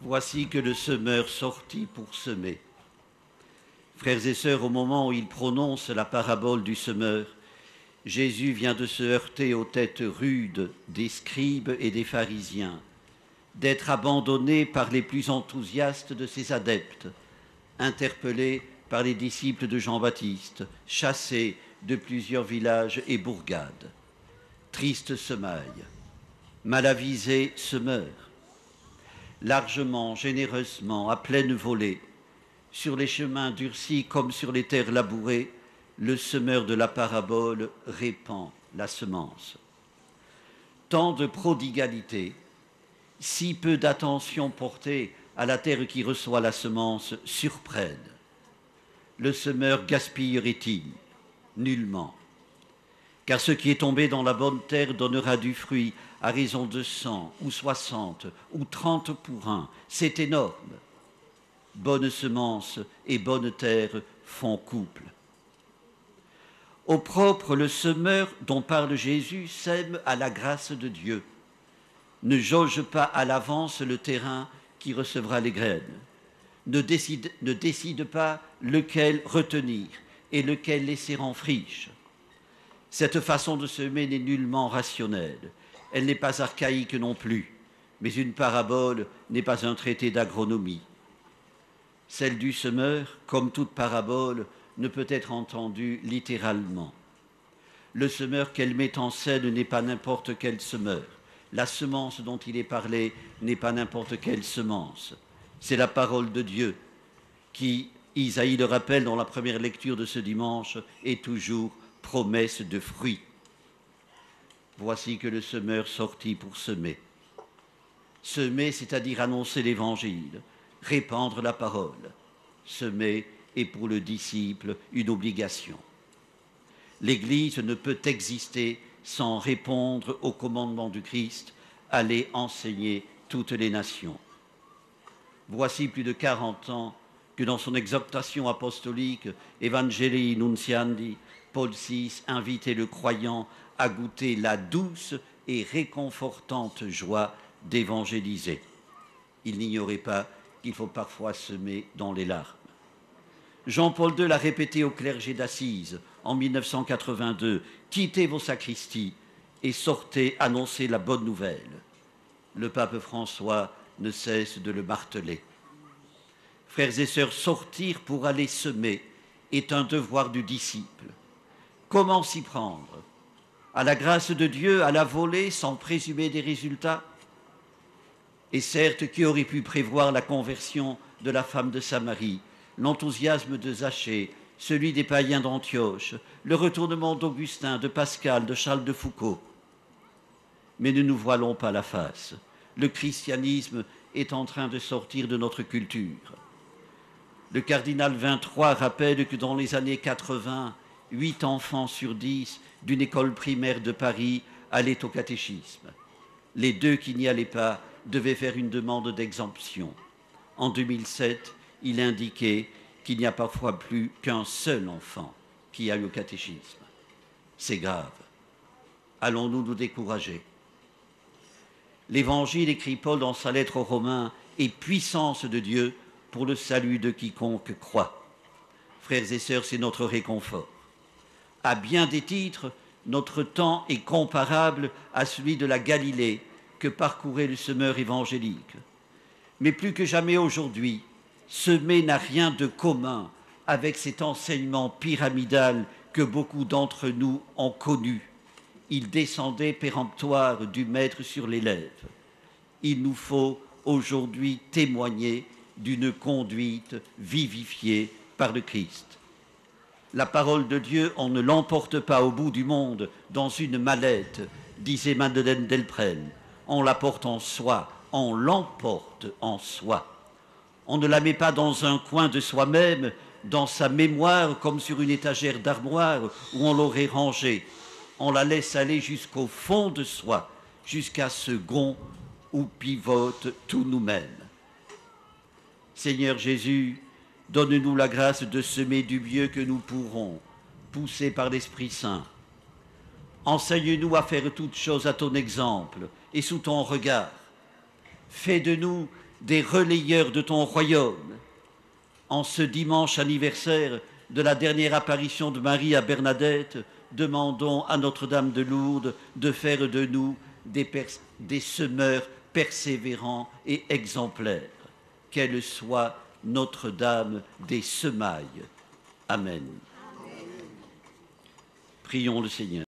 Voici que le semeur sortit pour semer. Frères et sœurs, au moment où il prononce la parabole du semeur, Jésus vient de se heurter aux têtes rudes des scribes et des pharisiens, d'être abandonné par les plus enthousiastes de ses adeptes, interpellé par les disciples de Jean-Baptiste, chassé de plusieurs villages et bourgades. Triste semaille, mal avisé semeur, largement, généreusement, à pleine volée, sur les chemins durcis comme sur les terres labourées, le semeur de la parabole répand la semence. Tant de prodigalité, si peu d'attention portée à la terre qui reçoit la semence surprennent. Le semeur gaspillerait-il? Nullement. Car ce qui est tombé dans la bonne terre donnera du fruit à raison de 100 ou 60 ou 30 pour un. C'est énorme. Bonne semence et bonne terre font couple. Au propre, le semeur dont parle Jésus sème à la grâce de Dieu. Ne jauge pas à l'avance le terrain qui recevra les graines. Ne décide pas lequel retenir et lequel laisser en friche. Cette façon de semer n'est nullement rationnelle. Elle n'est pas archaïque non plus, mais une parabole n'est pas un traité d'agronomie. Celle du semeur, comme toute parabole, ne peut être entendue littéralement. Le semeur qu'elle met en scène n'est pas n'importe quel semeur. La semence dont il est parlé n'est pas n'importe quelle semence. C'est la parole de Dieu qui, Isaïe le rappelle dans la première lecture de ce dimanche, est toujours promesse de fruits. Voici que le semeur sortit pour semer. Semer, c'est-à-dire annoncer l'évangile, répandre la parole. Semer est pour le disciple une obligation. L'Église ne peut exister sans répondre au commandement du Christ, aller enseigner toutes les nations. Voici plus de 40 ans que dans son exhortation apostolique Evangelii Nuntiandi, Paul VI invitait le croyant à goûter la douce et réconfortante joie d'évangéliser. Il n'ignorait pas qu'il faut parfois semer dans les larmes. Jean-Paul II l'a répété au clergé d'Assise en 1982, « Quittez vos sacristies et sortez annoncer la bonne nouvelle ». Le pape François ne cesse de le marteler. Frères et sœurs, sortir pour aller semer est un devoir du disciple. Comment s'y prendre? À la grâce de Dieu, à la volée, sans présumer des résultats? Et certes, qui aurait pu prévoir la conversion de la femme de Samarie, l'enthousiasme de Zachée, celui des païens d'Antioche, le retournement d'Augustin, de Pascal, de Charles de Foucault? Mais ne nous voilons pas la face. Le christianisme est en train de sortir de notre culture. Le cardinal 23 rappelle que dans les années 80, 8 enfants sur 10 d'une école primaire de Paris allaient au catéchisme. Les 2 qui n'y allaient pas devaient faire une demande d'exemption. En 2007, il indiquait qu'il n'y a parfois plus qu'un seul enfant qui aille au catéchisme. C'est grave. Allons-nous nous décourager? L'Évangile, écrit Paul dans sa lettre aux Romains, est puissance de Dieu pour le salut de quiconque croit. Frères et sœurs, c'est notre réconfort. À bien des titres, notre temps est comparable à celui de la Galilée que parcourait le semeur évangélique. Mais plus que jamais aujourd'hui, semer n'a rien de commun avec cet enseignement pyramidal que beaucoup d'entre nous ont connu. Il descendait péremptoire du maître sur l'élève. Il nous faut aujourd'hui témoigner d'une conduite vivifiée par le Christ. La parole de Dieu, on ne l'emporte pas au bout du monde dans une mallette, disait Madeleine Delprel. On la porte en soi, on l'emporte en soi. On ne la met pas dans un coin de soi-même, dans sa mémoire, comme sur une étagère d'armoire où on l'aurait rangée. On la laisse aller jusqu'au fond de soi, jusqu'à ce gond où pivote tout nous-mêmes. Seigneur Jésus, donne-nous la grâce de semer du mieux que nous pourrons, poussés par l'Esprit Saint. Enseigne-nous à faire toutes choses à ton exemple et sous ton regard. Fais de nous des relayeurs de ton royaume. En ce dimanche anniversaire de la dernière apparition de Marie à Bernadette, demandons à Notre-Dame de Lourdes de faire de nous des semeurs persévérants et exemplaires. Qu'elle soit Notre-Dame des semailles. Amen. Prions le Seigneur.